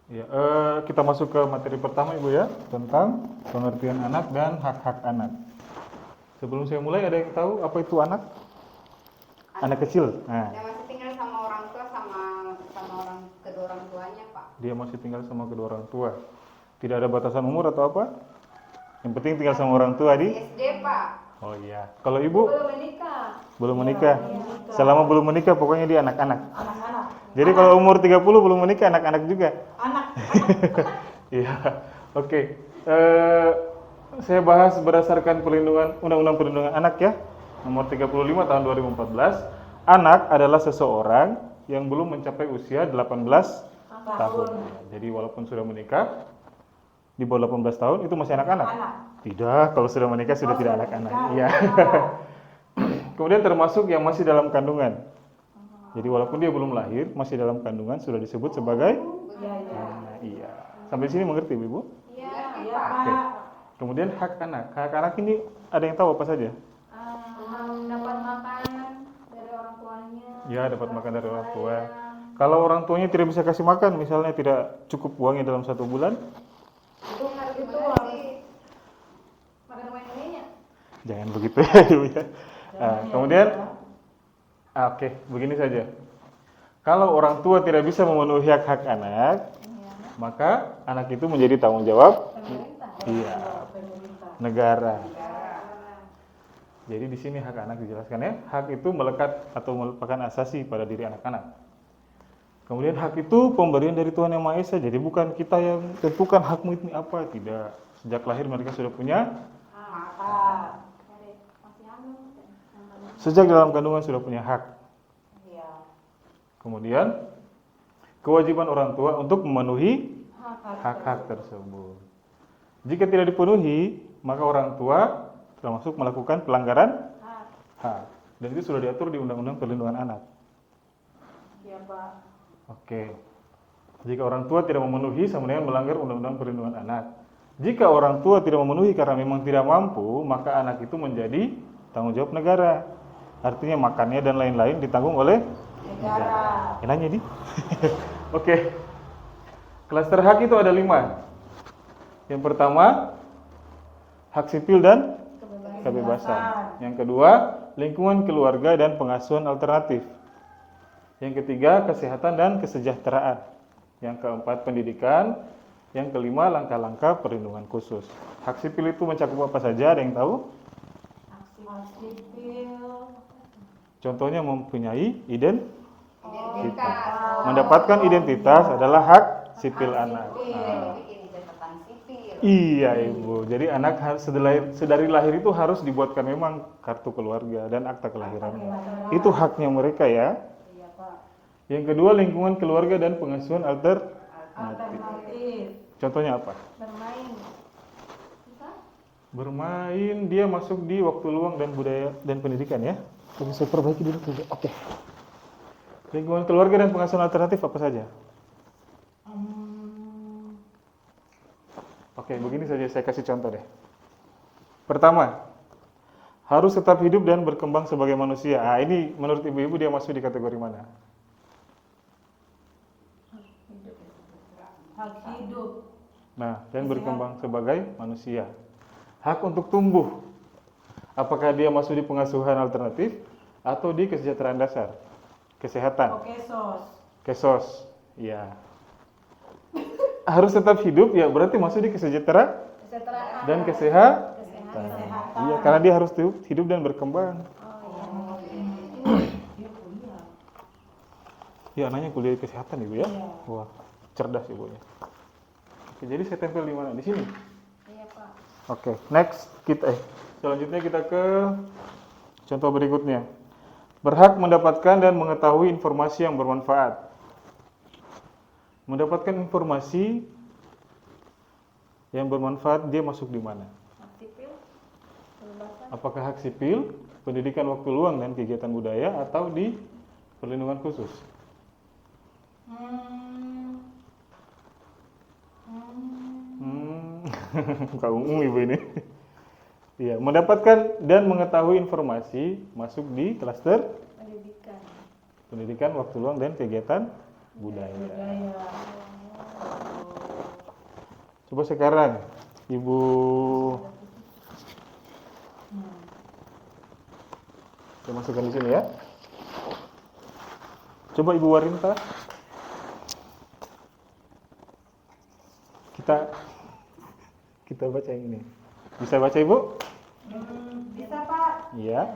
Ya, kita masuk ke materi pertama Ibu ya, tentang pengertian anak dan hak-hak anak. Sebelum saya mulai, ada yang tahu apa itu anak? Anak kecil. Nah, Dia masih tinggal sama orang tua kedua orang tuanya, Pak. dia masih tinggal sama kedua orang tua. Tidak ada batasan umur atau apa? Yang penting tinggal sama orang tua di. SD, Pak. Oh iya. Kalau Ibu Belum menikah. belum menikah. Selama belum menikah pokoknya dia anak-anak. Anak-anak. Jadi kalau umur 30 belum menikah anak-anak juga. Anak. Iya. Oke. Saya bahas berdasarkan Undang-Undang Perlindungan Anak ya, nomor 35 tahun 2014. Anak adalah seseorang yang belum mencapai usia 18 tahun. Jadi walaupun sudah menikah di bawah 18 tahun itu masih anak-anak. Anak. Tidak, kalau sudah menikah sudah tidak sudah anak-anak. menikah. Iya. Kemudian termasuk yang masih dalam kandungan. Jadi walaupun dia belum lahir, masih dalam kandungan sudah disebut sebagai Iya, iya. iya. Sampai sini mengerti Ibu? Iya, Iya, Pak. Oke. Pak. Kemudian hak anak. Hak anak ini ada yang tahu apa saja? Dapat makanan dari orang tuanya. Ya, dapat makan dari orang tua. Kalau orang tuanya tidak bisa kasih makan, misalnya tidak cukup uangnya dalam 1 bulan, Itu harus itu Gimana harus sih? makan main-mainnya. jangan begitu ya Ibu ya. Nah, kemudian, oke, begini saja. Kalau orang tua tidak bisa memenuhi hak-hak anak, maka anak itu menjadi tanggung jawab Pemerintah. iya, Pemerintah. negara. Jadi di sini hak anak dijelaskan ya. Hak itu melekat atau merupakan asasi pada diri anak-anak. Kemudian hak itu pemberian dari Tuhan Yang Maha Esa. Jadi bukan kita yang tentukan hakmu ini apa, tidak. Sejak lahir mereka sudah punya. Hak. Sejak dalam kandungan sudah punya hak. Iya. Kemudian kewajiban orang tua untuk memenuhi Hak. hak-hak tersebut. Jika tidak dipenuhi, maka orang tua termasuk melakukan pelanggaran hak. Dan itu sudah diatur di Undang-Undang Perlindungan Anak. Iya, Pak. Oke. Jika orang tua tidak memenuhi sama dengan melanggar Undang-Undang Perlindungan Anak. Jika orang tua tidak memenuhi karena memang tidak mampu, maka anak itu menjadi tanggung jawab negara. Artinya makannya dan lain-lain ditanggung oleh Negara. nanya di. Oke. Klaster hak itu ada 5. Yang pertama, hak sipil dan kebebasan. Yang kedua, lingkungan keluarga dan pengasuhan alternatif. Yang ketiga, kesehatan dan kesejahteraan. Yang keempat, pendidikan. Yang kelima, langkah-langkah perlindungan khusus. Hak sipil itu mencakup apa saja? Ada yang tahu? Hak sipil. Contohnya mempunyai identitas. Identitas. Mendapatkan identitas adalah hak sipil anak. Iya, dibikin catatan sipil. Iya Ibu, jadi anak harus sedari lahir itu harus dibuatkan memang kartu keluarga dan akta kelahirannya. Itu haknya mereka ya. Iya, Pak. Yang kedua, lingkungan keluarga dan pengasuhan alternatif. Alternatif. Contohnya apa? Bermain. Bermain, dia masuk di waktu luang dan budaya dan pendidikan ya. Oke, saya perbaiki dulu. Oke. Lingkungan keluarga dan pengasuhan alternatif apa saja? Oke, begini saja saya kasih contoh deh. Pertama, harus tetap hidup dan berkembang sebagai manusia. Ah, ini menurut ibu-ibu dia masuk di kategori mana? Hak hidup. Nah, dan berkembang sebagai manusia. Hak untuk tumbuh. Apakah dia masuk di pengasuhan alternatif atau di kesejahteraan dasar? Kesehatan. Oke, sos. Kesos. Ya. Harus tetap hidup ya berarti masuk di kesejahteraan Kesejahteraan. dan kesehatan. Kesehatan. Iya, karena dia harus hidup dan berkembang. Ya, anaknya kuliah kesehatan Ibu ya. Iya. Wah, cerdas Ibunya. Oke, jadi saya tempel di mana? Di sini. Iya, Pak. Oke, next selanjutnya kita ke contoh berikutnya. Berhak mendapatkan dan mengetahui informasi yang bermanfaat. Mendapatkan informasi yang bermanfaat dia masuk di mana? Hak sipil. Kebebasan. Apakah hak sipil, pendidikan waktu luang dan kegiatan budaya atau di perlindungan khusus? Bukan umum Ibu ini. Iya, mendapatkan dan mengetahui informasi masuk di klaster Pendidikan. pendidikan waktu luang dan kegiatan budaya. Budaya. Coba sekarang Ibu saya masukkan di sini ya. Coba Ibu Warinta. Kita baca yang ini. Bisa baca Ibu? Bisa Pak. Iya.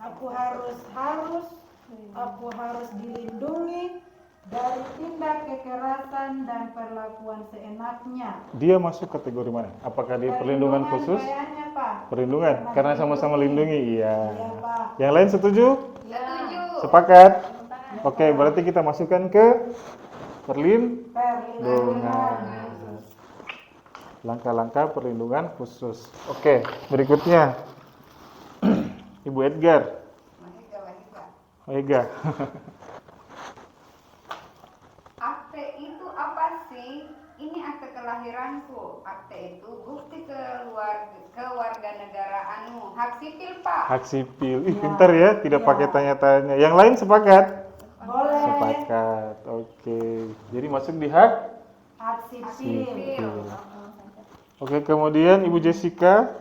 Aku harus dilindungi dari tindak kekerasan dan perlakuan seenaknya. Dia masuk kategori mana? Apakah dia perlindungan khusus? Kayaknya Pak. Perlindungan karena sama-sama lindungi. Iya. Iya Pak. Yang lain setuju? Setuju. Sepakat? Oke, berarti kita masukkan ke perlindungan. Perlindungan. Langkah-langkah perlindungan khusus. Oke, berikutnya Ibu Edgar. Ega. Akte itu apa sih? Ini akte kelahiranku. Akte itu bukti kewarganegaraanmu. Hak sipil, Pak. Hak sipil. Ih, pintar ya, tidak pakai tanya-tanya. Yang lain sepakat? Boleh. Sepakat. Oke. Jadi masuk di hak Hak sipil. sipil. Oke, kemudian Ibu Jessica.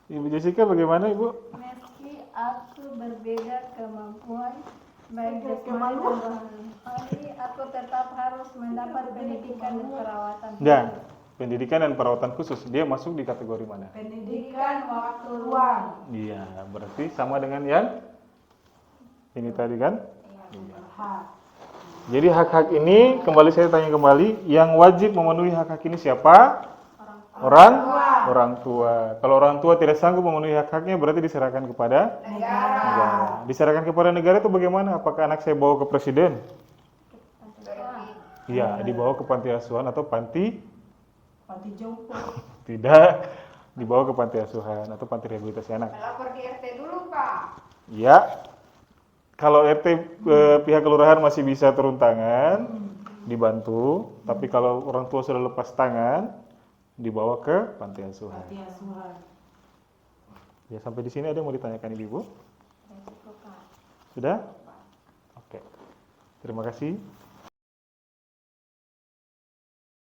Ibu Jessica bagaimana Ibu? Meski aku berbeda kemampuan, baik jasmani dan rohani, aku tetap harus mendapat pendidikan dan perawatan. Dan pendidikan dan perawatan khusus, dia masuk di kategori mana? Pendidikan waktu luang. Iya, berarti sama dengan yang ini tadi kan? Hak. Jadi hak-hak ini, kembali saya tanya kembali, yang wajib memenuhi hak-hak ini siapa? Orang tua. Kalau orang tua tidak sanggup memenuhi hak-haknya, berarti diserahkan kepada negara. Diserahkan kepada negara itu bagaimana? Apakah anak saya bawa ke presiden? Iya, dibawa ke panti asuhan atau panti? Panti jompo. Tidak, dibawa ke panti asuhan atau panti rehabilitasi anak. Lapor di RT dulu, Pak. Ya, kalau RT pihak kelurahan masih bisa turun tangan, dibantu. Tapi kalau orang tua sudah lepas tangan, dibawa ke panti asuhan. Panti asuhan. Ya, sampai di sini ada yang mau ditanyakan Ibu? Sudah? Oke. Terima kasih.